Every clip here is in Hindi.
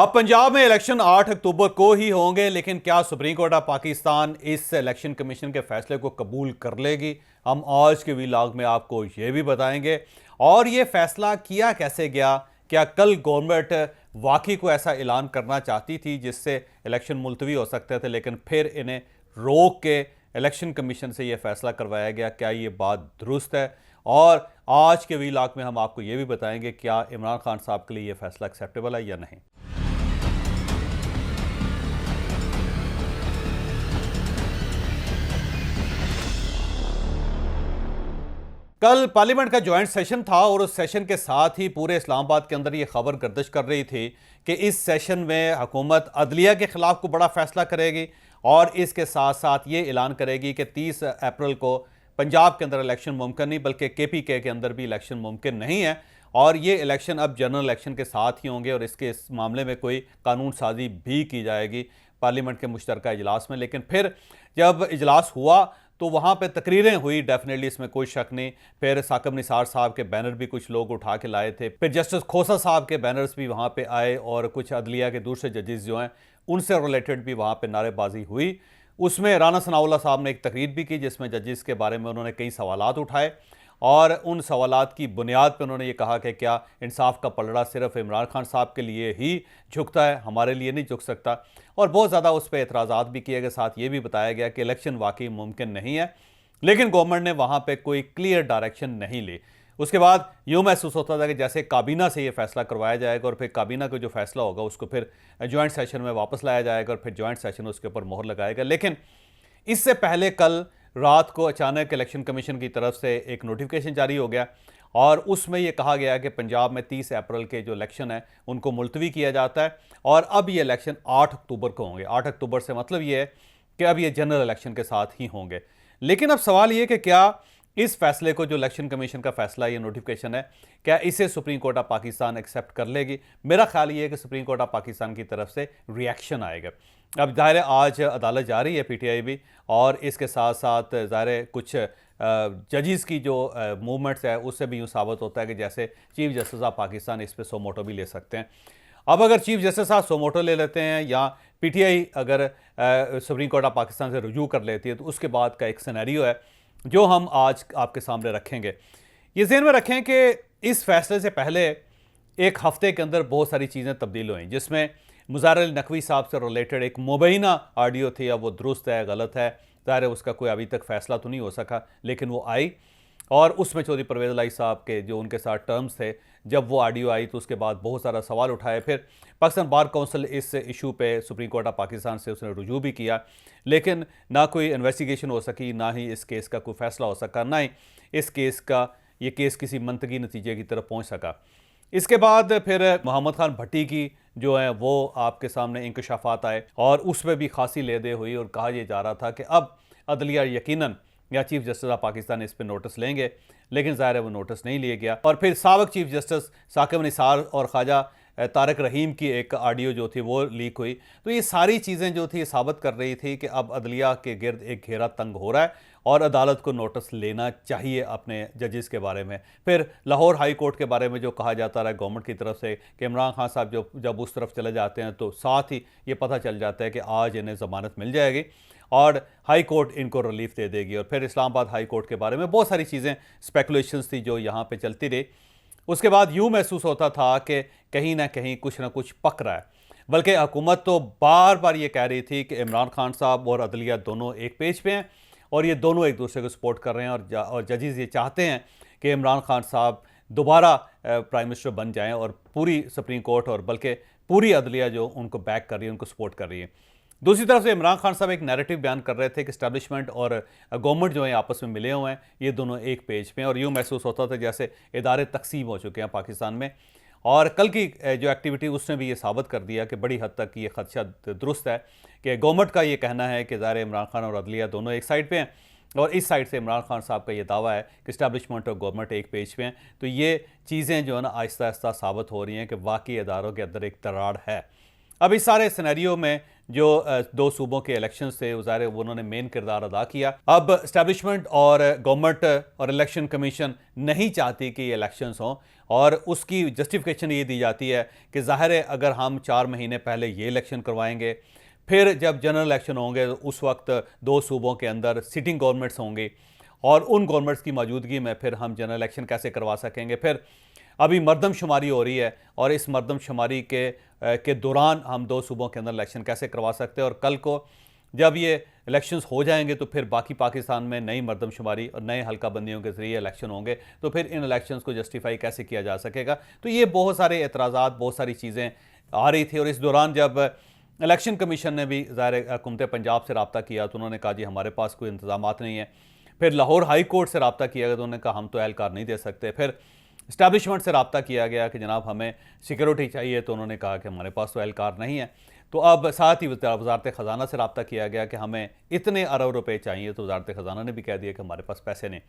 अब पंजाब में इलेक्शन 8 अक्टूबर को ही होंगे, लेकिन क्या सुप्रीम कोर्ट ऑफ पाकिस्तान इस इलेक्शन कमीशन के फैसले को कबूल कर लेगी? हम आज के वीलॉग में आपको ये भी बताएंगे। और ये फैसला किया कैसे गया? क्या कल गवर्नमेंट वाकई को ऐसा ऐलान करना चाहती थी जिससे इलेक्शन मुलतवी हो सकते थे, लेकिन फिर इन्हें रोक के इलेक्शन कमीशन से ये फैसला करवाया गया? क्या ये बात दुरुस्त है? और आज के वीलॉग में हम आपको ये भी बताएंगे क्या इमरान खान साहब के लिए ये फैसला एक्सेप्टेबल है या नहीं। कल पार्लियामेंट का ज्वाइंट सेशन था और उस सेशन के साथ ही पूरे इस्लामाबाद के अंदर ये खबर गर्दिश कर रही थी कि इस सेशन में हुकूमत अदलिया के खिलाफ को बड़ा फैसला करेगी और इसके साथ साथ ये ऐलान करेगी कि 30 अप्रैल को पंजाब के अंदर इलेक्शन मुमकिन नहीं बल्कि KPK के अंदर भी इलेक्शन मुमकिन नहीं है। और ये इलेक्शन अब जनरल इलेक्शन के साथ ही होंगे और इस मामले में कोई कानून साजी भी की जाएगी पार्लियामेंट के मुश्तरका इजलास में। लेकिन फिर जब इजलास हुआ तो वहाँ पे तकरीरें हुई, डेफिनेटली इसमें कोई शक नहीं। फिर साकिब निसार साहब के बैनर भी कुछ लोग उठा के लाए थे, फिर जस्टिस खोसा साहब के बैनर्स भी वहाँ पे आए और कुछ अदलिया के दूसरे जजेस जो हैं उनसे रिलेटेड भी वहाँ पे नारेबाजी हुई। उसमें राना सनाउल्लाह साहब ने एक तकरीर भी की जिसमें जजेस के बारे में उन्होंने कई सवालात उठाए और उन सवालात की बुनियाद पर उन्होंने ये कहा कि क्या इंसाफ का पलड़ा सिर्फ इमरान खान साहब के लिए ही झुकता है, हमारे लिए नहीं झुक सकता। और बहुत ज़्यादा उस पर एतराज़ात भी किए गए। साथ ये भी बताया गया कि इलेक्शन वाकई मुमकिन नहीं है, लेकिन गवर्नमेंट ने वहाँ पर कोई क्लियर डायरेक्शन नहीं ली। उसके बाद यूँ महसूस होता था कि जैसे काबीना से ये फैसला करवाया जाएगा और फिर काबीना का जो फैसला होगा उसको फिर जॉइंट सेशन में वापस लाया जाएगा और फिर जॉइंट सेशन उसके ऊपर मोहर लगाएगा। लेकिन इससे पहले कल रात को अचानक इलेक्शन कमीशन की तरफ से एक नोटिफिकेशन जारी हो गया और उसमें यह कहा गया कि पंजाब में 30 अप्रैल के जो इलेक्शन है उनको मुलतवी किया जाता है और अब ये इलेक्शन 8 अक्टूबर को होंगे। 8 अक्टूबर से मतलब ये है कि अब ये जनरल इलेक्शन के साथ ही होंगे। लेकिन अब सवाल ये कि क्या इस फैसले को, जो इलेक्शन कमीशन का फैसला, ये नोटिफिकेशन है, क्या इसे supreme court of Pakistan accept कर लेगी? मेरा ख्याल ये है कि सुप्रीम कोर्ट ऑफ पाकिस्तान की तरफ से रिएक्शन आएगा। अब ज़ाहिर है आज अदालत जा रही है PTI भी, और इसके साथ साथ ज़ाहिर है कुछ जजेस की जो मूवमेंट्स है उससे भी यूँ साबित होता है कि जैसे चीफ जस्टिस ऑफ पाकिस्तान इस पर सो मोटो भी ले सकते हैं। अब अगर चीफ जस्टिस साहब सो मोटो ले लेते हैं या PTI अगर सुप्रीम कोर्ट ऑफ पाकिस्तान से रुजू कर लेती है तो उसके बाद का एक सिनेरियो है जो हम आज आपके सामने रखेंगे। ये ज़हन में रखें कि इस फैसले से पहले एक हफ्ते के अंदर बहुत सारी चीज़ें तब्दील हुई, जिसमें मुज़ार अली नकवी साहब से रिलेटेड एक मुबैना ऑडियो थी। अब वो दुरुस्त है गलत है, ज़ाहिर है उसका कोई अभी तक फैसला तो नहीं हो सका, लेकिन वो आई और उसमें चौधरी परवेज़ इलाही साहब के जो उनके साथ टर्म्स थे, जब वो ऑडियो आई तो उसके बाद बहुत सारा सवाल उठाए। फिर पाकिस्तान बार काउंसिल इस इशू पे सुप्रीम कोर्ट ऑफ पाकिस्तान से उसने रुजू भी किया, लेकिन ना कोई इन्वेस्टिगेशन हो सकी, ना ही इस केस का कोई फैसला हो सका, ना ही इस केस का ये केस किसी मंतकी नतीजे की तरफ पहुँच सका। इसके बाद फिर मोहम्मद खान भट्टी की जो है वो आपके सामने इंकशाफात आए और उसमें भी खासी लेदे हुई और कहा यह जा रहा था कि अब अदलिया यकीनन या चीफ जस्टिस ऑफ पाकिस्तान इस पर नोटिस लेंगे, लेकिन ज़ाहिर है वो नोटिस नहीं लिया गया। और फिर साबिक चीफ जस्टिस साकिब निसार और ख्वाजा तारिक रहीम की एक ऑडियो जो थी वो लीक हुई। तो ये सारी चीज़ें जो थी साबित कर रही थी कि अब अदलिया के गिर्द एक घेरा तंग हो रहा है और अदालत को नोटिस लेना चाहिए अपने जजेस के बारे में। फिर लाहौर हाई कोर्ट के बारे में जो कहा जाता रहा गवर्नमेंट की तरफ से कि इमरान खान साहब जब उस तरफ चले जाते हैं तो साथ ही ये पता चल जाता है कि आज इन्हें ज़मानत मिल जाएगी और हाई कोर्ट इनको रिलीफ दे देगी। और फिर इस्लामाबाद हाई कोर्ट के बारे में बहुत सारी चीज़ें स्पेकुलेशंस थी जो यहाँ पे चलती रही। उसके बाद यूँ महसूस होता था कि कहीं ना कहीं कुछ ना कुछ पक रहा है, बल्कि हुकूमत तो बार बार ये कह रही थी कि इमरान खान साहब और अदलिया दोनों एक पेज पे हैं और ये दोनों एक दूसरे को सपोर्ट कर रहे हैं और जजेस ये चाहते हैं कि इमरान खान साहब दोबारा प्राइम मिनिस्टर बन जाएं और पूरी सुप्रीम कोर्ट और बल्कि पूरी अदलिया जो उनको बैक कर रही है, उनको सपोर्ट कर रही है। दूसरी तरफ से इमरान खान साहब एक नैरेटिव बयान कर रहे थे कि इस्टेब्लिशमेंट और गवर्नमेंट जो है आपस में मिले हुए हैं, ये दोनों एक पेज पे हैं और यूँ महसूस होता था जैसे इदारे तकसीम हो चुके हैं पाकिस्तान में। और कल की जो एक्टिविटी उसने भी ये साबित कर दिया कि बड़ी हद तक ये खदशा दुरुस्त है कि गवर्नमेंट का ये कहना है कि ज़ाहिर इमरान खान और अदलिया दोनों एक साइड पे हैं और इस साइड से इमरान खान साहब का ये दावा है कि इस्टेब्लिशमेंट और गवर्नमेंट एक पेज पे हैं। तो ये चीज़ें जो है ना आहिस्ता आहिस्ता साबित हो रही हैं कि वाकई इदारों के अंदर एक दरार है अब इस सारे सिनेरियो में जो दो सूबों के इलेक्शंस थे ज़ाहिर उन्होंने मेन किरदार अदा किया। अब इस्टेब्लिशमेंट और गवर्नमेंट और इलेक्शन कमीशन नहीं चाहती कि ये इलेक्शंस हों, और उसकी जस्टिफिकेशन ये दी जाती है कि ज़ाहिर है अगर हम 4 महीने पहले ये इलेक्शन करवाएंगे, फिर जब जनरल इलेक्शन होंगे तो उस वक्त दो सूबों के अंदर सिटिंग गवर्नमेंट्स होंगी, और उन गवर्नमेंट्स की मौजूदगी में फिर हम जनरल इलेक्शन कैसे करवा सकेंगे। फिर अभी मरदमशुमारी हो रही है, और इस मरदमशुमारी के दौरान हम दो सूबों के अंदर इलेक्शन कैसे करवा सकते हैं, और कल को जब ये इलेक्शंस हो जाएंगे तो फिर बाकी पाकिस्तान में नई मरदमशुमारी और नए हल्का बंदियों के ज़रिए इलेक्शन होंगे, तो फिर इन इलेक्शंस को जस्टिफाई कैसे किया जा सकेगा। तो ये बहुत सारे एतराज़ात, बहुत सारी चीज़ें आ रही थी। और इस दौरान जब इलेक्शन कमीशन ने भी ज़ाहिर हुकूमत पंजाब से रब्ता किया तो उन्होंने कहा जी हमारे पास कोई इंतज़ामात नहीं है। फिर लाहौर हाई कोर्ट से रब्ता किया गया तो उन्होंने कहा हम तो एहलकार नहीं दे सकते। फिर इस्टेब्लिशमेंट से रब्ता किया गया कि जनाब हमें सिक्योरिटी चाहिए, तो उन्होंने कहा कि हमारे पास तो एहलकार नहीं है। तो अब साथ ही वजारत ख़जाना से रब्ता किया गया कि हमें इतने अरब रुपए चाहिए, तो वजारत ख़जाना ने भी कह दिया कि हमारे पास पैसे नहीं।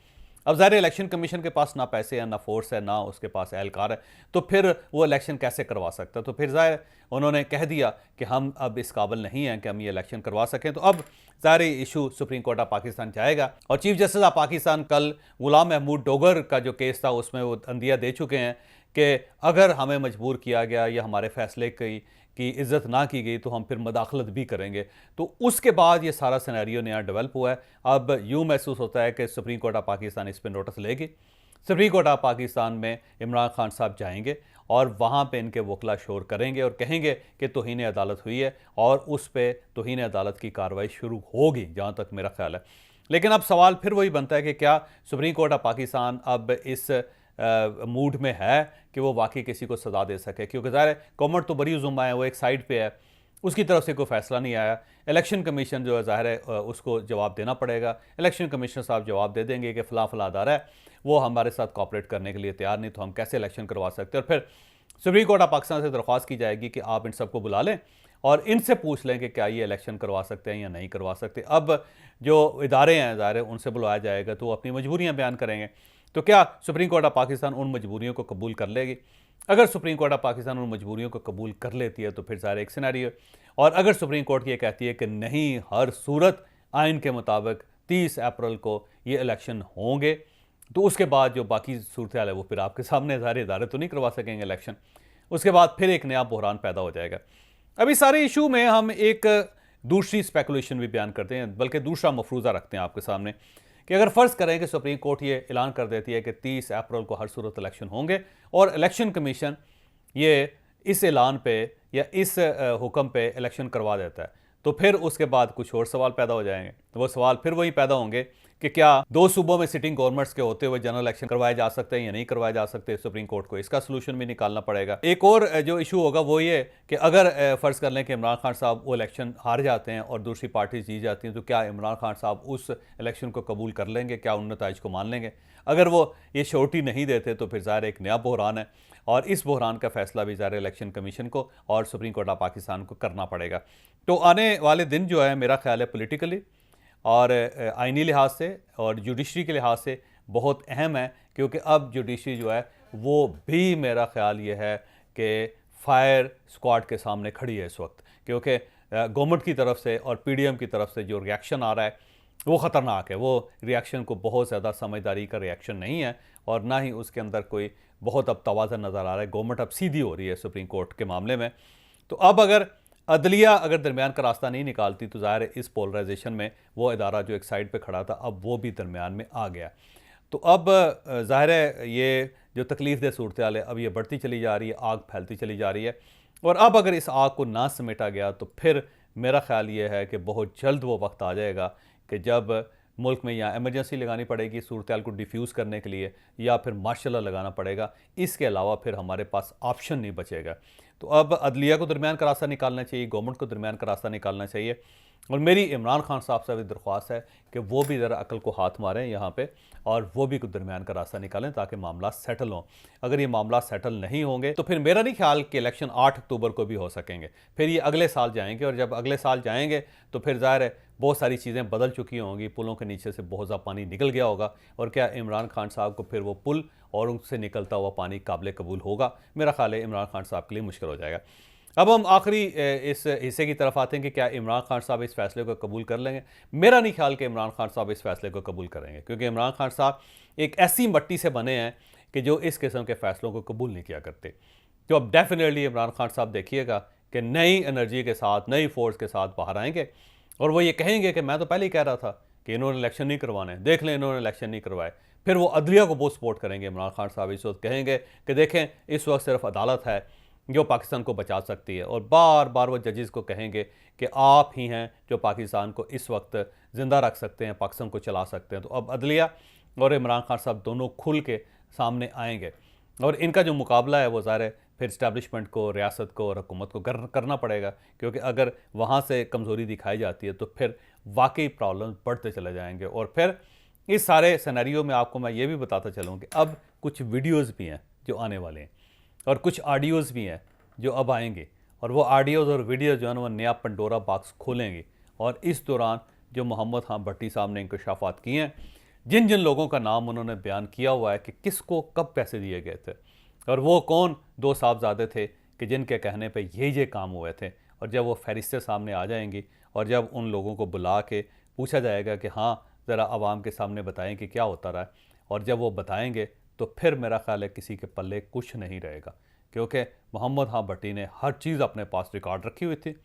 अब ज़ाहिर इलेक्शन कमीशन के पास ना पैसे हैं, ना फोर्स है, ना उसके पास एहलकार है, तो फिर वो इलेक्शन कैसे करवा सकता है। तो फिर ज़ाहिर उन्होंने कह दिया कि हम अब इस काबिल नहीं हैं कि हम ये इलेक्शन करवा सकें। तो अब ज़ाहिर issue supreme court of Pakistan जाएगा, और चीफ जस्टिस ऑफ पाकिस्तान कल गुलाम महमूद डोगर का जो केस था उसमें वो अंदिया दे चुके हैं कि अगर हमें मजबूर किया गया या हमारे फैसले की इज़्ज़त ना की गई तो हम फिर मदाखलत भी करेंगे। तो उसके बाद ये सारा सिनेरियो नया डेवलप हुआ है। अब यूँ महसूस होता है कि सुप्रीम कोर्ट ऑफ पाकिस्तान इस पर नोटिस लेगी। सुप्रीम कोर्ट ऑफ पाकिस्तान में इमरान खान साहब जाएंगे और वहाँ पे इनके वकला शोर करेंगे और कहेंगे कि तौहीन अदालत हुई है, और उस पर तौहीन अदालत की कार्रवाई शुरू होगी, जहाँ तक मेरा ख्याल है। लेकिन अब सवाल फिर वही बनता है कि क्या सुप्रीम कोर्ट ऑफ पाकिस्तान अब इस मूड में है कि वो वाकई किसी को सज़ा दे सके, क्योंकि ज़ाहिर है गवर्नमेंट तो बरी जुम्मा है, वो एक साइड पे है, उसकी तरफ से कोई फैसला नहीं आया। इलेक्शन कमीशन जो है ज़ाहिर है उसको जवाब देना पड़ेगा। इलेक्शन कमीशनर साहब जवाब दे देंगे कि फ़लाँ फ़लाँ अदारा है वो हमारे साथ कॉपरेट करने के लिए तैयार नहीं, तो हम कैसे इलेक्शन करवा सकते हैं। और फिर सुप्रीम कोर्ट ऑफ पाकिस्तान से दरख्वास्त की जाएगी कि आप इन सबको बुला लें और इनसे पूछ लें कि क्या ये इलेक्शन करवा सकते हैं या नहीं करवा सकते। अब जो इदारे हैं ज़ाहिर है उनसे बुलाया जाएगा तो वो अपनी मजबूरियाँ बयान करेंगे। तो क्या सुप्रीम कोर्ट ऑफ पाकिस्तान उन मजबूरियों को कबूल कर लेगी? अगर सुप्रीम कोर्ट ऑफ पाकिस्तान उन मजबूरियों को कबूल कर लेती है तो फिर ज़ाहिर एक सिनेरियो, और अगर सुप्रीम कोर्ट ये कहती है कि नहीं, हर सूरत आइन के मुताबिक 30 अप्रैल को ये इलेक्शन होंगे, तो उसके बाद जो बाकी सूरत हाल है वो फिर आपके सामने, ज़ाहिर इदारे तो नहीं करवा सकेंगे इलेक्शन। उसके बाद फिर एक नया बहरान पैदा हो जाएगा। अभी सारे इशू में हम एक दूसरी स्पेकुलेशन भी बयान करते हैं, बल्कि दूसरा मफरूज़ा रखते हैं आपके सामने कि अगर फ़र्ज़ करें कि सुप्रीम कोर्ट ये ऐलान कर देती है कि 30 अप्रैल को हर सूरत इलेक्शन होंगे, और इलेक्शन कमीशन ये इस ऐलान पे या इस हुक्म पे इलेक्शन करवा देता है, तो फिर उसके बाद कुछ और सवाल पैदा हो जाएंगे। वो सवाल फिर वही पैदा होंगे कि क्या दो सूबों में सिटिंग गवर्नमेंट्स के होते हुए जनरल इलेक्शन करवाए जा सकते हैं या नहीं करवाए जा सकते। सुप्रीम कोर्ट को इसका सलूशन भी निकालना पड़ेगा। एक और जो इशू होगा वो ये कि अगर फ़र्ज़ कर लें कि इमरान खान साहब वो इलेक्शन हार जाते हैं और दूसरी पार्टी जीत जाती हैं, तो क्या इमरान खान साहब उस इलेक्शन को कबूल कर लेंगे, क्या उन नताइज को मान लेंगे? अगर वो ये श्योरिटी नहीं देते तो फिर ज़ाहिर एक नया बहरान है, और इस बहरान का फैसला भी ज़ाहिर इलेक्शन कमीशन को और सुप्रीम कोर्ट ऑफ पाकिस्तान को करना पड़ेगा। तो आने वाले दिन जो है मेरा ख्याल है पॉलिटिकली और आइनी लिहाज से और जुडिशरी के लिहाज से बहुत अहम है, क्योंकि अब जुडिशरी जो है वो भी मेरा ख्याल ये है कि फायर स्क्वाड के सामने खड़ी है इस वक्त, क्योंकि गवर्नमेंट की तरफ से और पीडीएम की तरफ से जो रिएक्शन आ रहा है वो ख़तरनाक है। वो रिएक्शन को बहुत ज़्यादा समझदारी का रिएक्शन नहीं है, और ना ही उसके अंदर कोई बहुत अब तवाज़न नज़र आ रहा है। गवर्नमेंट अब सीधी हो रही है सुप्रीम कोर्ट के मामले में। तो अब अगर अदलिया अगर दरमियान का रास्ता नहीं निकालती तो ज़ाहिर है इस पोलराइजेशन में वो इदारा जो एक साइड पे खड़ा था अब वो भी दरमियान में आ गया। तो अब ज़ाहिर है ये जो तकलीफ़देह सूरत हाल है अब ये बढ़ती चली जा रही है, आग फैलती चली जा रही है, और अब अगर इस आग को ना समेटा गया तो फिर मेरा ख्याल ये है कि बहुत जल्द वो वक्त आ जाएगा कि जब मुल्क में या एमरजेंसी लगानी पड़ेगी सूरत हाल को डिफ्यूज़ करने के लिए, या फिर मार्शल लॉ लगाना पड़ेगा। इसके अलावा फिर हमारे पास ऑप्शन नहीं बचेगा। तो अब अदलिया को दरमियान का रास्ता निकालना चाहिए, गवर्नमेंट को दरमियान का रास्ता निकालना चाहिए, और मेरी इमरान खान साहब से भी दरख्वास्त है कि वो भी ज़रा अकल को हाथ मारें यहाँ पे, और वो भी कुछ दरमियान का रास्ता निकालें ताकि मामला सेटल हों। अगर ये मामला सेटल नहीं होंगे तो फिर मेरा नहीं ख्याल कि इलेक्शन 8 अक्टूबर को भी हो सकेंगे। फिर ये अगले साल जाएंगे, और जब अगले साल जाएंगे तो फिर ज़ाहिर है बहुत सारी चीज़ें बदल चुकी होंगी, पुलों के नीचे से बहुत ज़्यादा पानी निकल गया होगा, और क्या इमरान खान साहब को फिर वो पुल और उनसे निकलता हुआ पानी काबिल कबूल होगा? मेरा ख्याल है इमरान खान साहब के लिए मुश्किल हो जाएगा। अब हम आखिरी इस हिस्से की तरफ आते हैं कि क्या इमरान खान साहब इस फैसले को कबूल कर लेंगे। मेरा नहीं ख्याल कि इमरान खान साहब इस फैसले को कबूल करेंगे, क्योंकि इमरान खान साहब एक ऐसी मट्टी से बने हैं कि जो इस किस्म के फैसलों को कबूल नहीं किया करते। तो अब डेफिनेटली इमरान खान साहब देखिएगा कि नई एनर्जी के साथ, नई फोर्स के साथ बाहर आएंगे और वो ये कहेंगे कि मैं तो पहले ही कह रहा था कि इन्होंने इलेक्शन नहीं करवाने, देख लें इन्होंने इलेक्शन नहीं करवाए। फिर वो अदलिया को बहुत सपोर्ट करेंगे। इमरान खान साहब इस वक्त कहेंगे कि देखें इस वक्त सिर्फ अदालत है जो पाकिस्तान को बचा सकती है, और बार बार वो जजेस को कहेंगे कि आप ही हैं जो पाकिस्तान को इस वक्त ज़िंदा रख सकते हैं, पाकिस्तान को चला सकते हैं। तो अब अदलिया और इमरान खान साहब दोनों खुल के सामने आएंगे और इनका जो मुकाबला है वो ज़ाहिर है फिर इस्टेब्लिशमेंट को, रियासत को और हुकूमत को करना पड़ेगा, क्योंकि अगर वहाँ से कमज़ोरी दिखाई जाती है तो फिर वाकई प्रॉब्लम बढ़ते चले जाएंगे। और फिर इस सारे सिनेरियो में आपको मैं ये भी बताता चलूँ कि अब कुछ वीडियोज़ भी हैं जो आने वाले हैं और कुछ ऑडियोज़ भी हैं जो अब आएंगे, और वो ऑडियोज़ और वीडियोज़ जो है ना वो नया पंडोरा बॉक्स खोलेंगे। और इस दौरान जो मोहम्मद खान भट्टी साहब ने इंकशाफात किए हैं, जिन जिन लोगों का नाम उन्होंने बयान किया हुआ है कि किसको कब पैसे दिए गए थे और वो कौन दो साहबजादे थे कि जिनके कहने पे ये काम हुए थे, और जब वो फहरिस्तें सामने आ जाएंगी और जब उन लोगों को बुला के पूछा जाएगा कि हाँ ज़रा आवाम के सामने बताएं कि क्या होता रहा है, और जब वो बताएंगे तो फिर मेरा ख्याल है किसी के पल्ले कुछ नहीं रहेगा, क्योंकि मोहम्मद खान भट्टी ने हर चीज़ अपने पास रिकॉर्ड रखी हुई थी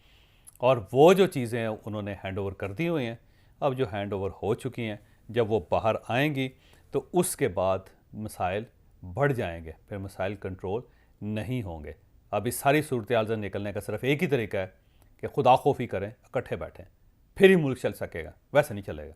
और वो जो चीज़ें हैं उन्होंने हैंड ओवर कर दी हुई हैं। अब जो हैंड ओवर हो चुकी हैं, जब वो बाहर आएंगी तो उसके बाद मसाइल बढ़ जाएंगे, फिर मसाइल कंट्रोल नहीं होंगे। अब इस सारी सूरत हाल से निकलने का सिर्फ एक ही तरीका है कि खुदा खौफी करें, इकट्ठे बैठें, फिर ही मुल्क चल सकेगा, वैसे नहीं चलेगा।